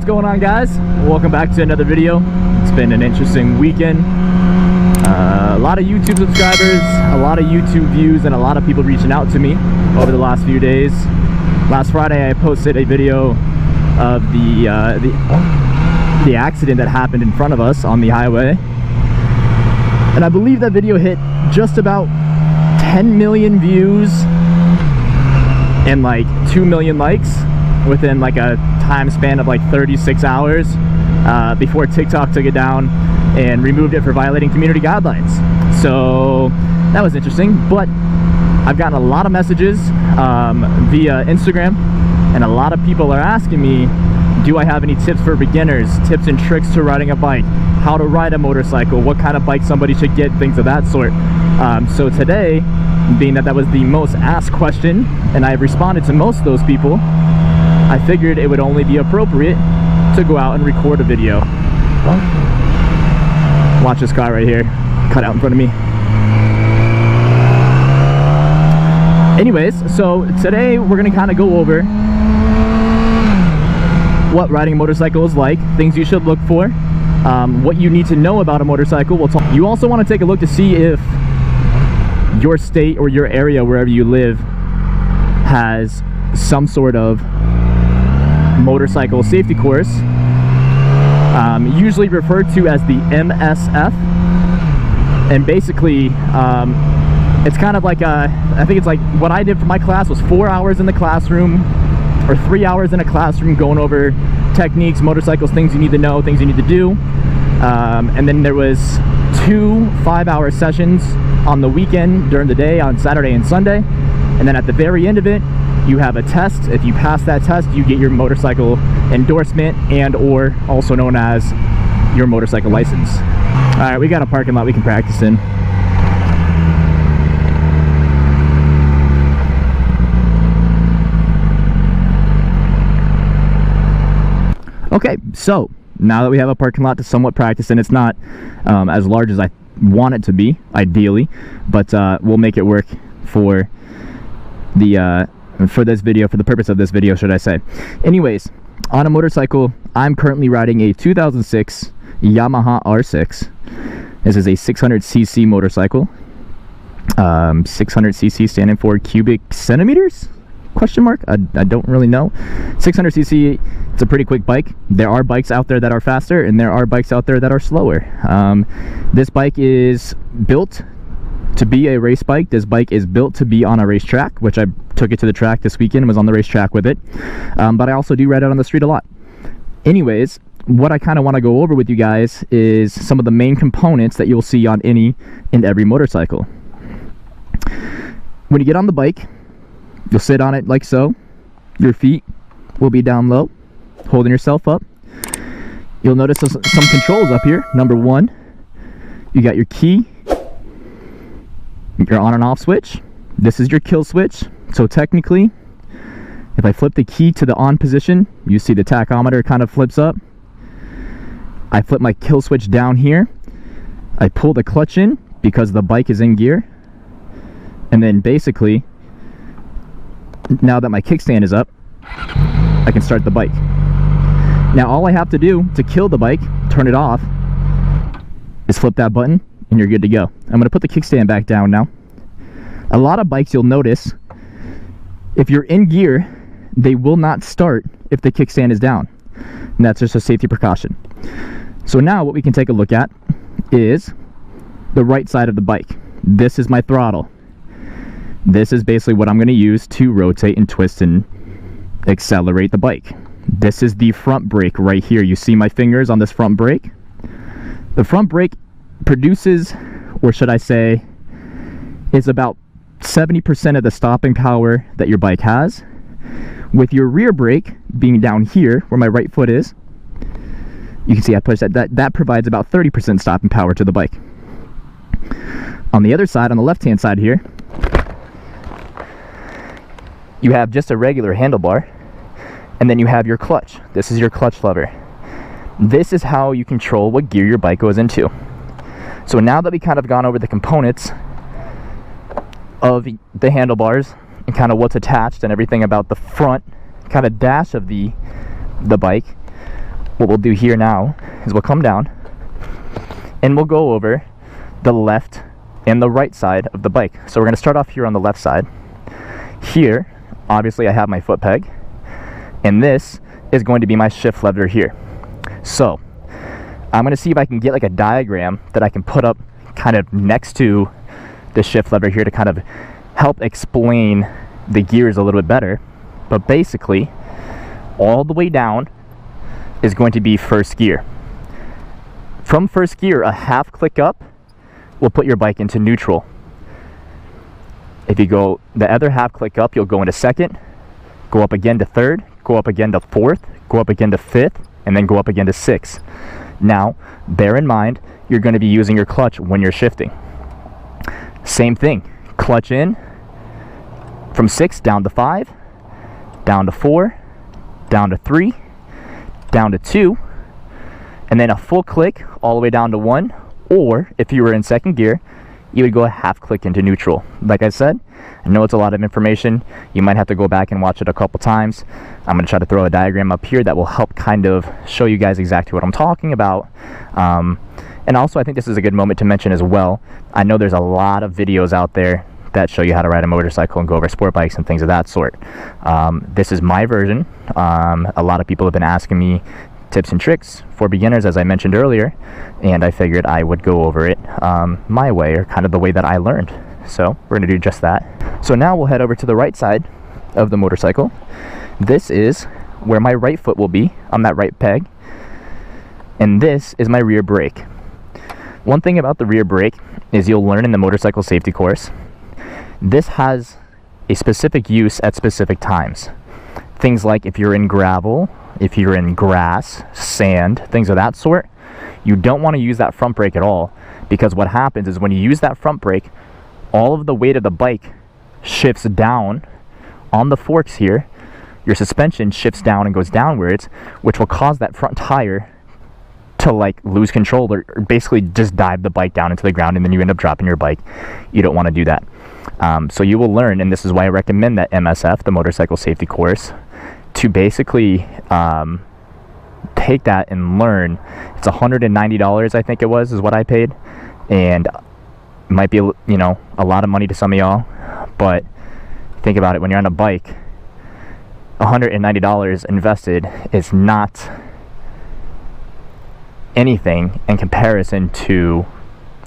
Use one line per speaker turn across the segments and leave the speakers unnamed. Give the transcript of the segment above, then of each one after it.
going on, guys? Welcome back to another video. It's been an interesting weekend. A lot of YouTube subscribers, a lot of YouTube views, and a lot of people reaching out to me over the last few days. Last Friday I posted a video of the accident that happened in front of us on the highway, and I believe that video hit just about 10 million views and like 2 million likes within like a time span of like 36 hours before TikTok took it down and removed it for violating community guidelines. So that was interesting, but I've gotten a lot of messages via Instagram, and a lot of people are asking me, do I have any tips for beginners, tips and tricks to riding a bike, how to ride a motorcycle, what kind of bike somebody should get, things of that sort. So today, being that was the most asked question and I've responded to most of those people, I figured it would only be appropriate to go out and record a video. Watch this car right here cut out in front of me. Anyways, so today we're gonna kind of go over what riding a motorcycle is like, things you should look for, what you need to know about a motorcycle. You also want to take a look to see if your state or your area, wherever you live, has some sort of motorcycle safety course, usually referred to as the MSF. And basically it's kind of like I think it's like what I did for my class was 4 hours in the classroom or 3 hours in a classroom going over techniques, motorcycles, things you need to know, things you need to do, and then there was 2 5-hour sessions on the weekend during the day on Saturday and Sunday, and then at the very end of it you have a test. If you pass that test, you get your motorcycle endorsement, and or also known as your motorcycle license. All right, we got a parking lot we can practice in. Okay, so now that we have a parking lot to somewhat practice in, it's not as large as I want it to be, ideally, but we'll make it work for the for this video, for the purpose of this video, should I say. Anyways, on a motorcycle, I'm currently riding a 2006 Yamaha R6. This is a 600cc motorcycle. 600cc standing for cubic centimeters? Question mark? I don't really know. 600cc, it's a pretty quick bike. There are bikes out there that are faster, and there are bikes out there that are slower. This bike is built to be a race bike. This bike is built to be on a racetrack, which I took it to the track this weekend and was on the racetrack with it. But I also do ride it on the street a lot. Anyways, what I kind of want to go over with you guys is some of the main components that you'll see on any and every motorcycle. When you get on the bike, you'll sit on it like so. Your feet will be down low, holding yourself up. You'll notice some controls up here. Number 1, you got your key, your on and off switch. This is your kill switch. So technically, if I flip the key to the on position, you see the tachometer kind of flips up. I flip my kill switch down here. I pull the clutch in because the bike is in gear. And then basically, now that my kickstand is up, I can start the bike. Now all I have to do to kill the bike, turn it off, is flip that button and you're good to go. I'm going to put the kickstand back down now. A lot of bikes, you'll notice, if you're in gear, they will not start if the kickstand is down. And that's just a safety precaution. So now what we can take a look at is the right side of the bike. This is my throttle. This is basically what I'm going to use to rotate and twist and accelerate the bike. This is the front brake right here. You see my fingers on this front brake? The front brake produces, or should I say, is about 70% of the stopping power that your bike has. With your rear brake being down here, where my right foot is, you can see I push that provides about 30% stopping power to the bike. On the other side, on the left-hand side here, you have just a regular handlebar, and then you have your clutch. This is your clutch lever. This is how you control what gear your bike goes into. So now that we kind of gone over the components of the handlebars and kind of what's attached and everything about the front kind of dash of the bike, what we'll do here now is we'll come down and we'll go over the left and the right side of the bike. So we're going to start off here on the left side. Here, obviously I have my foot peg, and this is going to be my shift lever here. So I'm going to see if I can get like a diagram that I can put up kind of next to the shift lever here to kind of help explain the gears a little bit better. But basically, all the way down is going to be first gear. From first gear, a half click up will put your bike into neutral. If you go the other half click up, you'll go into second, go up again to third, go up again to fourth, go up again to fifth, and then go up again to sixth. Now, bear in mind, you're going to be using your clutch when you're shifting. Same thing, clutch in, from 6 down to 5, down to 4, down to 3, down to 2, and then a full click all the way down to 1, or if you were in second gear, you would go a half click into neutral. Like I said, I know it's a lot of information. You might have to go back and watch it a couple times. I'm going to try to throw a diagram up here that will help kind of show you guys exactly what I'm talking about. And also, I think this is a good moment to mention as well, I know there's a lot of videos out there that show you how to ride a motorcycle and go over sport bikes and things of that sort. This is my version. A lot of people have been asking me tips and tricks for beginners, as I mentioned earlier, and I figured I would go over it my way, or kind of the way that I learned. So we're going to do just that. So now we'll head over to the right side of the motorcycle. This is where my right foot will be on that right peg, and this is my rear brake. One thing about the rear brake is you'll learn in the motorcycle safety course, this has a specific use at specific times. Things like if you're in gravel, if you're in grass, sand, things of that sort, you don't want to use that front brake at all, because what happens is when you use that front brake, all of the weight of the bike shifts down on the forks here. Your suspension shifts down and goes downwards, which will cause that front tire to like lose control, or basically just dive the bike down into the ground, and then you end up dropping your bike. You don't want to do that. So you will learn, and this is why I recommend that MSF, the motorcycle safety course, to basically take that and learn. It's $190, I think it was, is what I paid, and it might be, you know, a lot of money to some of y'all, but think about it, when you're on a bike, $190 invested is not anything in comparison to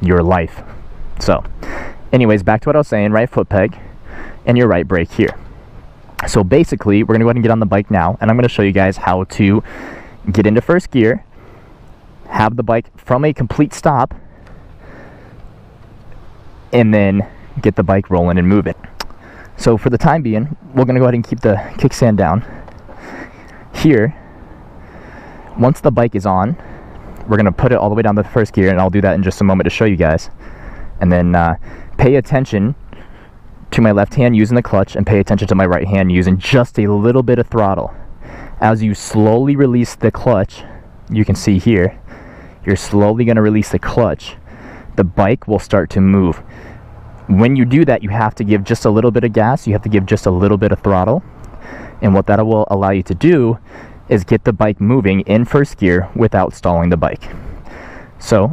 your life. So anyways, back to what I was saying, right foot peg and your right brake here. So basically, we're going to go ahead and get on the bike now, and I'm going to show you guys how to get into first gear, have the bike from a complete stop, and then get the bike rolling and moving. So for the time being, we're going to go ahead and keep the kickstand down. Here, once the bike is on, we're going to put it all the way down to first gear, and I'll do that in just a moment to show you guys. And then pay attention to my left hand using the clutch, and pay attention to my right hand using just a little bit of throttle. As you slowly release the clutch, you can see here, you're slowly going to release the clutch. The bike will start to move. When you do that, you have to give just a little bit of gas, you have to give just a little bit of throttle, and what that will allow you to do is get the bike moving in first gear without stalling the bike. So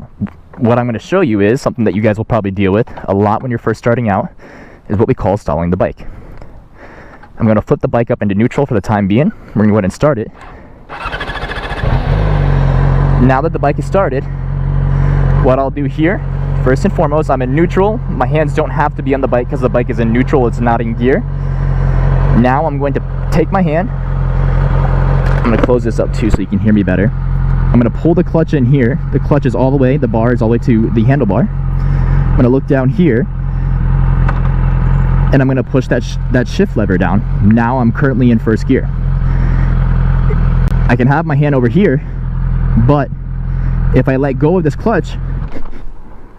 what I'm going to show you is something that you guys will probably deal with a lot when you're first starting out, is what we call stalling the bike. I'm going to flip the bike up into neutral for the time being. We're going to go ahead and start it. Now that the bike is started, what I'll do here, first and foremost, I'm in neutral. My hands don't have to be on the bike because the bike is in neutral, it's not in gear. Now I'm going to take my hand, I'm going to close this up too so you can hear me better. I'm going to pull the clutch in here. The clutch is all the way, the bar is all the way to the handlebar. I'm going to look down here, and I'm going to push that shift lever down. Now I'm currently in first gear. I can have my hand over here, but if I let go of this clutch,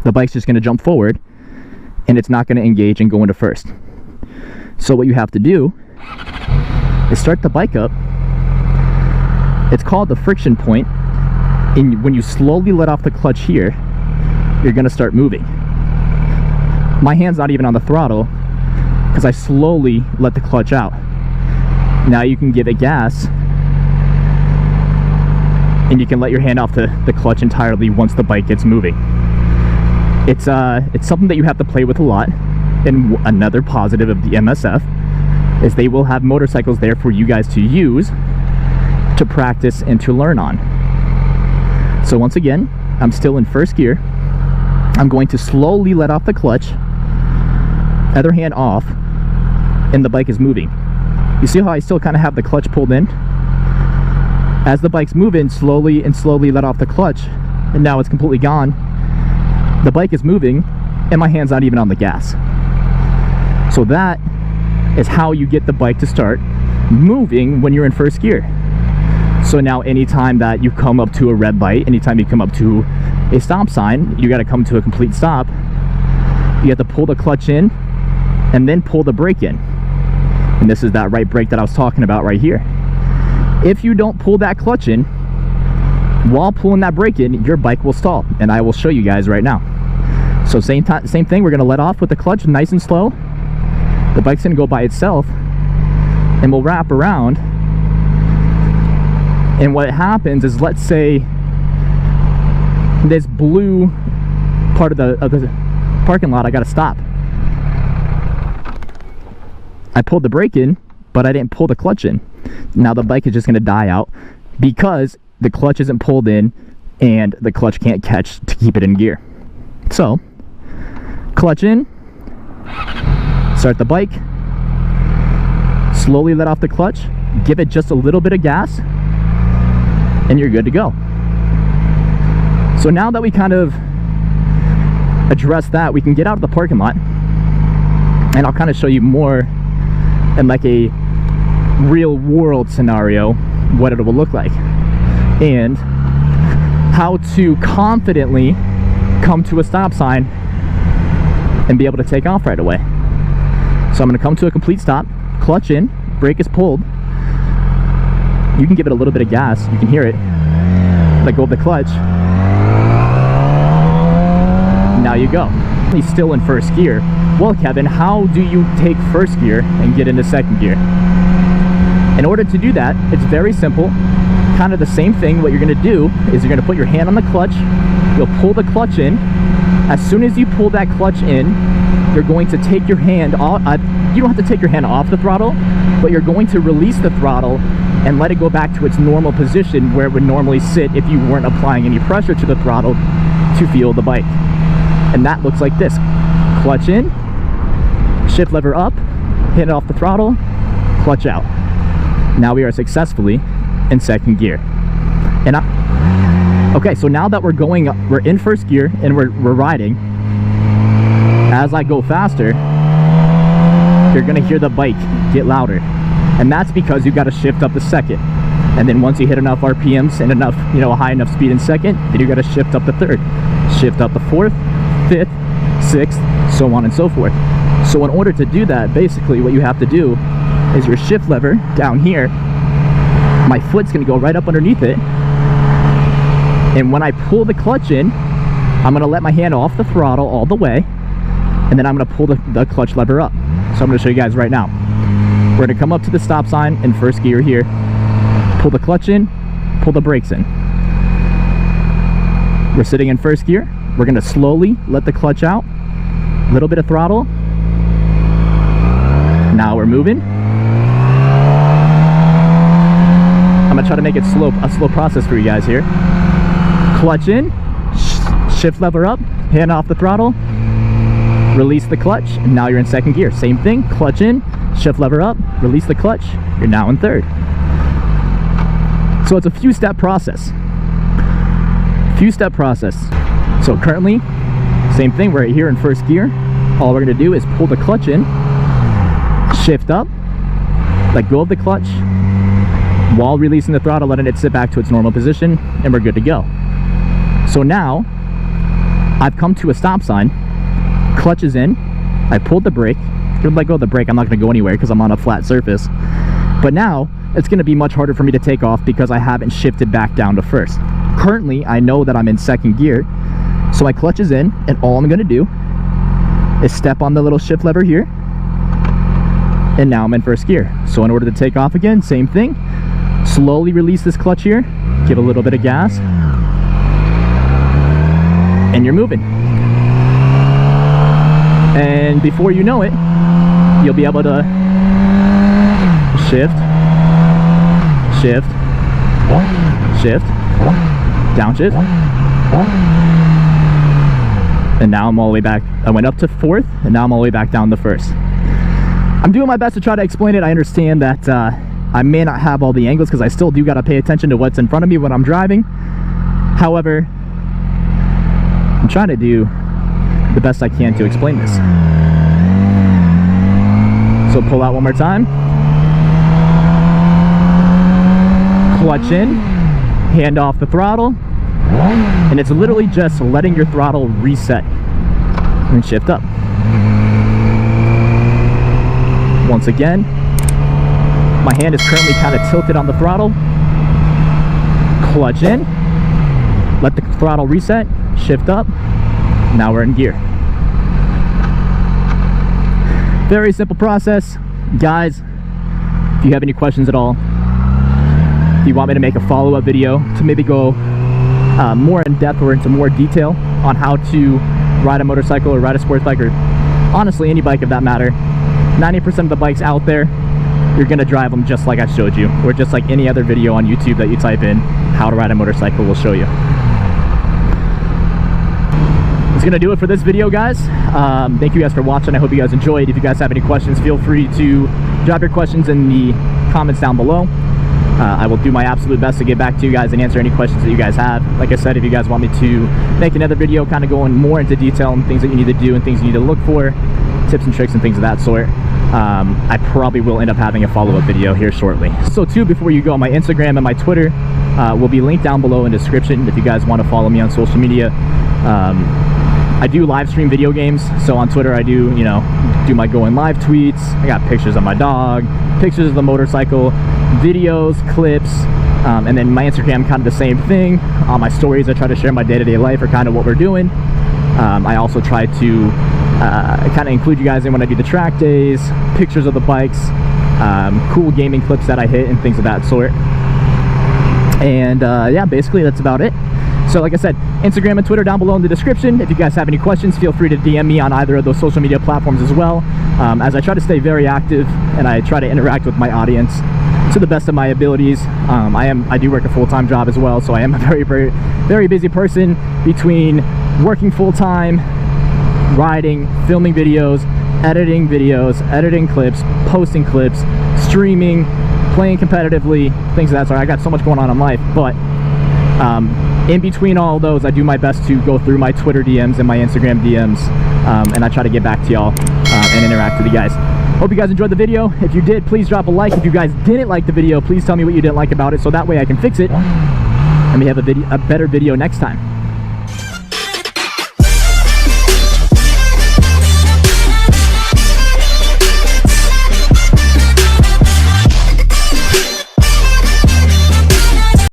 the bike's just going to jump forward, and it's not going to engage and go into first. So what you have to do is start the bike up. It's called the friction point, and when you slowly let off the clutch here, you're going to start moving. My hand's not even on the throttle because I slowly let the clutch out. Now you can give it gas and you can let your hand off the clutch entirely once the bike gets moving. It's something that you have to play with a lot. And another positive of the MSF is they will have motorcycles there for you guys to use to practice and to learn on. So once again, I'm still in first gear. I'm going to slowly let off the clutch, other hand off, and the bike is moving. You see how I still kind of have the clutch pulled in? As the bike's moving, slowly and slowly let off the clutch, and now it's completely gone. The bike is moving, and my hand's not even on the gas. So that is how you get the bike to start moving when you're in first gear. So now anytime that you come up to a red light, anytime you come up to a stop sign, you got to come to a complete stop. You have to pull the clutch in and then pull the brake in. And this is that right brake that I was talking about right here. If you don't pull that clutch in while pulling that brake in, your bike will stall, and I will show you guys right now. So same thing, we're going to let off with the clutch nice and slow. The bike's going to go by itself, and we'll wrap around. And what happens is, let's say this blue part of the parking lot, I got to stop. I pulled the brake in, but I didn't pull the clutch in. Now the bike is just going to die out because the clutch isn't pulled in and the clutch can't catch to keep it in gear. So, clutch in, start the bike, slowly let off the clutch, give it just a little bit of gas, and you're good to go. So now that we kind of address that, we can get out of the parking lot, and I'll kind of show you more in like a real world scenario what it will look like and how to confidently come to a stop sign and be able to take off right away. So I'm going to come to a complete stop, clutch in, brake is pulled. You can give it a little bit of gas, you can hear it. Let go of the clutch. Now you go. He's still in first gear. Well, Kevin, how do you take first gear and get into second gear? In order to do that, it's very simple. Kind of the same thing. What you're going to do is you're going to put your hand on the clutch. You'll pull the clutch in. As soon as you pull that clutch in, you're going to take your hand off. You don't have to take your hand off the throttle, but you're going to release the throttle and let it go back to its normal position where it would normally sit if you weren't applying any pressure to the throttle to fuel the bike. And that looks like this. Clutch in, shift lever up, hit it off the throttle, clutch out. Now we are successfully in second gear. And okay, so now that we're in first gear and we're riding, as I go faster, you're gonna hear the bike get louder. And that's because you gotta shift up the second. And then once you hit enough RPMs and enough, a high enough speed in second, then you gotta shift up the third, shift up the fourth, fifth, sixth, so on and so forth. So in order to do that, basically what you have to do is your shift lever down here, my foot's gonna go right up underneath it, and when I pull the clutch in, I'm gonna let my hand off the throttle all the way, and then I'm gonna pull the clutch lever up. So I'm gonna show you guys right now. We're gonna come up to the stop sign in first gear here, pull the clutch in, pull the brakes in. We're sitting in first gear. We're gonna slowly let the clutch out, a little bit of throttle. Now we're moving. I'm gonna try to make it a slow process for you guys here. Clutch in, shift lever up, hand off the throttle, release the clutch, and now you're in second gear. Same thing, clutch in, shift lever up, release the clutch, you're now in third. So it's a few step process. So currently, same thing, we're here in first gear. All we're gonna do is pull the clutch in, shift up, let go of the clutch, while releasing the throttle, letting it sit back to its normal position, and we're good to go. So now, I've come to a stop sign, clutch is in, I pulled the brake. If I let go of the brake, I'm not gonna go anywhere because I'm on a flat surface. But now, it's gonna be much harder for me to take off because I haven't shifted back down to first. Currently, I know that I'm in second gear, so my clutch is in, and all I'm gonna do is step on the little shift lever here, and now I'm in first gear. So in order to take off again, same thing, slowly release this clutch here, give a little bit of gas, and you're moving. And before you know it, you'll be able to shift, shift, shift, downshift, and now I'm all the way back. I went up to 4th, and now I'm all the way back down to 1st. I'm doing my best to try to explain it. I understand that I may not have all the angles because I still do got to pay attention to what's in front of me when I'm driving. However, I'm trying to do the best I can to explain this. So pull out one more time. Clutch in, hand off the throttle, and it's literally just letting your throttle reset and shift up. Once again, my hand is currently kind of tilted on the throttle. Clutch in, let the throttle reset, shift up. Now we're in gear. Very simple process. Guys, if you have any questions at all, if you want me to make a follow-up video to maybe go more in depth or into more detail on how to ride a motorcycle or ride a sports bike, or honestly any bike of that matter, 90% of the bikes out there, you're gonna drive them just like I showed you, or just like any other video on YouTube that you type in how to ride a motorcycle will show you. That's gonna do it for this video, guys. Thank you guys for watching. I hope you guys enjoyed. If you guys have any questions, feel free to drop your questions in the comments down below. I will do my absolute best to get back to you guys and answer any questions that you guys have. Like I said, if you guys want me to make another video kind of going more into detail on things that you need to do and things you need to look for, tips and tricks and things of that sort, I probably will end up having a follow-up video here shortly. So too, before you go, my Instagram and my Twitter will be linked down below in the description if you guys want to follow me on social media. I do live stream video games, so on Twitter I do, you know, do my going live tweets. I got pictures of my dog, pictures of the motorcycle, videos, clips, and then my Instagram, kind of the same thing. On my stories I try to share my day-to-day life or kind of what we're doing. I also try to kind of include you guys in when I do the track days, pictures of the bikes, cool gaming clips that I hit and things of that sort. And yeah, basically that's about it. So like I said, Instagram and Twitter down below in the description. If you guys have any questions, feel free to DM me on either of those social media platforms as well, as I try to stay very active and I try to interact with my audience to the best of my abilities. I do work a full-time job as well, so I am a very busy person between working full-time, riding, filming videos, editing clips, posting clips, streaming, playing competitively, things of that sort. I got so much going on in life, but in between all of those, I do my best to go through my Twitter DMs and my Instagram DMs, and I try to get back to y'all and interact with you guys. Hope you guys enjoyed the video. If you did, please drop a like. If you guys didn't like the video, please tell me what you didn't like about it so that way I can fix it and we have a better video next time.